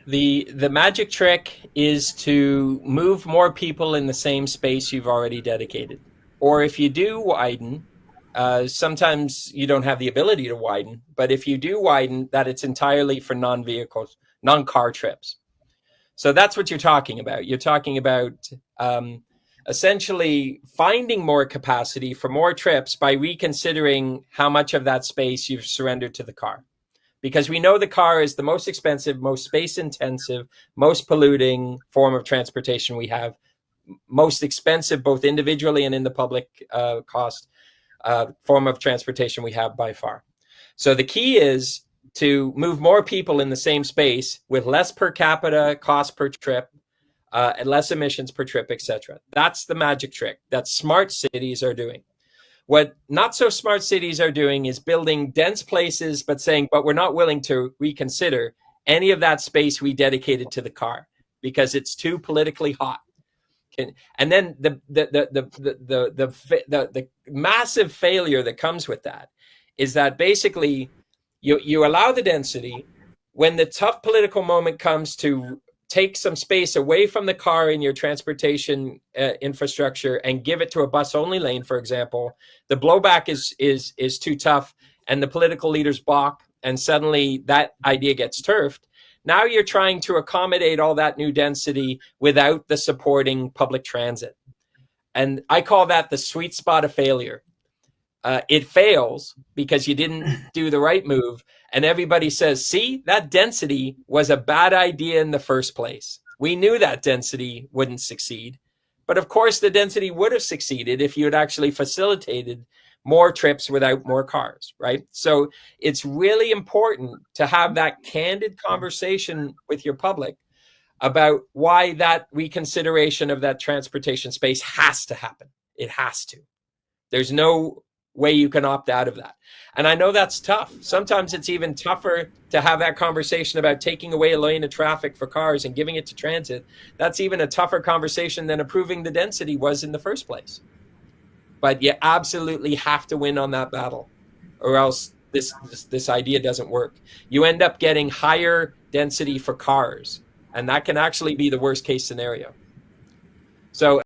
The magic trick is to move more people in the same space you've already dedicated. Or if you do widen, sometimes you don't have the ability to widen, but if you do widen, that it's entirely for non-vehicles, non-car trips. So that's what you're talking about. You're talking about essentially finding more capacity for more trips by reconsidering how much of that space you've surrendered to the car. Because we know the car is the most expensive, most space intensive, most polluting form of transportation we have, most expensive both individually and in the public cost form of transportation we have by far. So the key is to move more people in the same space with less per capita cost per trip, and less emissions per trip, etc. That's the magic trick that smart cities are doing. What not so smart cities are doing is building dense places, but saying, but we're not willing to reconsider any of that space we dedicated to the car because it's too politically hot. And then the massive failure that comes with that is that basically you allow the density. When the tough political moment comes to take some space away from the car in your transportation infrastructure and give it to a bus only lane, for example, the blowback is too tough and the political leaders balk, and suddenly that idea gets turfed. Now you're trying to accommodate all that new density without the supporting public transit. And I call that the sweet spot of failure. It fails because you didn't do the right move. And everybody says, see, that density was a bad idea in the first place. We knew that density wouldn't succeed. But of course, the density would have succeeded if you had actually facilitated more trips without more cars, right? So it's really important to have that candid conversation with your public about why that reconsideration of that transportation space has to happen. It has to. There's no way you can opt out of that. And I know that's tough. Sometimes it's even tougher to have that conversation about taking away a lane of traffic for cars and giving it to transit. That's even a tougher conversation than approving the density was in the first place. But you absolutely have to win on that battle, or else this idea doesn't work. You end up getting higher density for cars, and that can actually be the worst case scenario. So